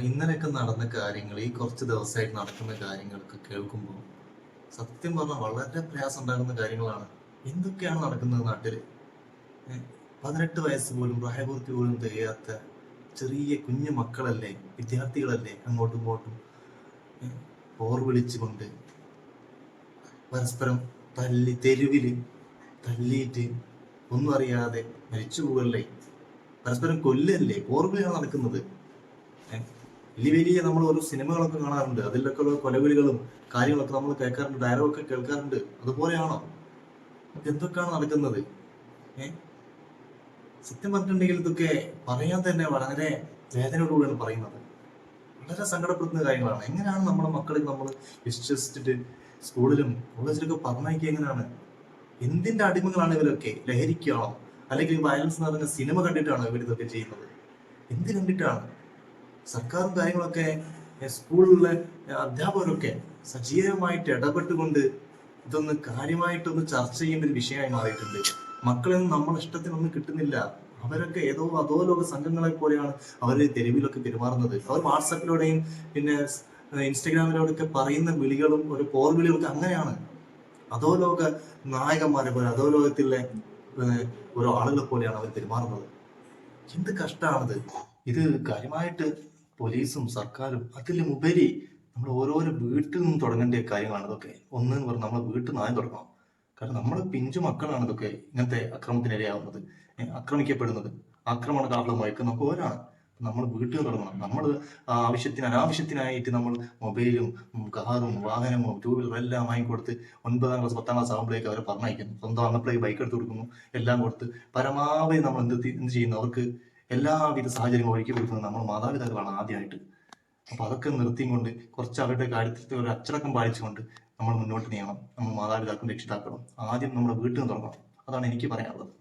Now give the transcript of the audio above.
ഇന്നലെയൊക്കെ നടന്ന കാര്യങ്ങൾ, ഈ കുറച്ച് ദിവസമായിട്ട് നടക്കുന്ന കാര്യങ്ങളൊക്കെ കേൾക്കുമ്പോൾ സത്യം പറഞ്ഞാൽ വളരെ പ്രയാസം ഉണ്ടാകുന്ന കാര്യങ്ങളാണ്. എന്തൊക്കെയാണ് നടക്കുന്നത് നാട്ടില്? 18 വയസ്സ് പോലും, പ്രായപൂർത്തി പോലും തികയാത്ത ചെറിയ കുഞ്ഞു മക്കളല്ലേ, വിദ്യാർത്ഥികളല്ലേ, അങ്ങോട്ടും ഇങ്ങോട്ടും പോർ വിളിച്ചുകൊണ്ട് പരസ്പരം തെരുവില് തല്ലിയിട്ട് ഒന്നും അറിയാതെ മരിച്ചു പോകല്ലേ, പരസ്പരം കൊല്ലല്ലേ, പോർവിളിയാണ് നടക്കുന്നത്. വലിയ വലിയ നമ്മൾ ഓരോ സിനിമകളൊക്കെ കാണാറുണ്ട്, അതിലൊക്കെ ഉള്ള കൊലവിളികളും കാര്യങ്ങളൊക്കെ നമ്മൾ കേൾക്കാറുണ്ട്, ഡയലോഗൊക്കെ കേൾക്കാറുണ്ട്. അതുപോലെയാണോ? എന്തൊക്കെയാണ് നടക്കുന്നത്? സത്യം പറഞ്ഞിട്ടുണ്ടെങ്കിൽ ഇതൊക്കെ പറയാൻ തന്നെ വളരെ വേദനയോടുകൂടിയാണ് പറയുന്നത്. വളരെ സങ്കടപ്പെടുത്തുന്ന കാര്യങ്ങളാണ്. എങ്ങനെയാണ് നമ്മുടെ മക്കളെ നമ്മൾ വിശ്വസിച്ചിട്ട് സ്കൂളിലും കോളേജിലൊക്കെ പറഞ്ഞയക്കുക? എങ്ങനെയാണ്? എന്തിന്റെ അടിമകളാണ് ഇവരൊക്കെ? ലഹരിക്കാണോ? അല്ലെങ്കിൽ വയലൻസ് നിറഞ്ഞ സിനിമ കണ്ടിട്ടാണോ ഇവരിതൊക്കെ ചെയ്യുന്നത്? എന്ത് കണ്ടിട്ടാണ്? സർക്കാരും കാര്യങ്ങളൊക്കെ, സ്കൂളിലെ അധ്യാപകരൊക്കെ സജീവമായിട്ട് ഇടപെട്ടുകൊണ്ട് ഇതൊന്ന് കാര്യമായിട്ടൊന്ന് ചർച്ച ചെയ്യേണ്ട ഒരു വിഷയമായി മാറിയിട്ടുണ്ട്. മക്കളെയൊന്നും നമ്മളെ ഇഷ്ടത്തിനൊന്നും കിട്ടുന്നില്ല. അവരൊക്കെ ഏതോ അധോലോക സംഘങ്ങളെ പോലെയാണ് അവർ തെരുവിലൊക്കെ പെരുമാറുന്നത്. അവർ വാട്സാപ്പിലൂടെയും പിന്നെ ഇൻസ്റ്റഗ്രാമിലൂടെയൊക്കെ പറയുന്ന വിളികളും ഒരു പോർവിളികളൊക്കെ അങ്ങനെയാണ്. അധോലോക നായകന്മാരെ പോലെ, അധോലോകത്തിലെ ഓരോ ആളുകളെ പോലെയാണ് അവർ പെരുമാറുന്നത്. എന്ത് കഷ്ടമാണത്! ഇത് കാര്യമായിട്ട് പോലീസും സർക്കാരും അതിലുപരി നമ്മൾ ഓരോരോ വീട്ടിൽ നിന്നും തുടങ്ങേണ്ട കാര്യങ്ങളാണ് ഇതൊക്കെ. ഒന്നെന്ന് പറഞ്ഞാൽ നമ്മളെ വീട്ടിൽ നിന്ന് ആദ്യം തുടങ്ങണം. കാരണം നമ്മളെ പിഞ്ചു മക്കളാണ് ഇതൊക്കെ ഇങ്ങനത്തെ അക്രമത്തിനിരയാവുന്നത്, ആക്രമിക്കപ്പെടുന്നത്. ആക്രമണകാരണമായിട്ട് നമുക്ക് ഓരാണ്. നമ്മൾ വീട്ടിൽ തുടങ്ങണം. നമ്മൾ അനാവശ്യത്തിനായിട്ട് നമ്മൾ മൊബൈലും കാറും വാഹനവും ടൂ വീലറും എല്ലാം വാങ്ങിക്കൊടുത്ത് 9ാം ക്ലാസ് 10ാം ക്ലാസ് ആകുമ്പോഴേക്ക് അവരെ പറഞ്ഞയക്കുന്നു. സ്വന്തം അന്നപ്പോഴേക്ക് ബൈക്ക് എടുത്ത് കൊടുക്കുന്നു, എല്ലാം കൊടുത്ത് പരമാവധി നമ്മൾ എന്ത് ചെയ്യുന്നു? അവർക്ക് എല്ലാവിധ സാഹചര്യങ്ങളും ഒരുക്കി കൊടുക്കുന്നത് നമ്മൾ മാതാപിതാക്കളാണ് ആദ്യമായിട്ട്. അപ്പൊ അതൊക്കെ നിർത്തിയും കൊണ്ട് കുറച്ച് അവരുടെ കാര്യത്തിൽ ഒരു അച്ചടക്കം പാലിച്ചുകൊണ്ട് നമ്മൾ മുന്നോട്ട് നീങ്ങണം. നമ്മൾ മാതാപിതാക്കളും രക്ഷിതാക്കളും ആദ്യം നമ്മുടെ വീട്ടിൽ നിന്ന് തുടങ്ങണം. അതാണ് എനിക്ക് പറയാനുള്ളത്.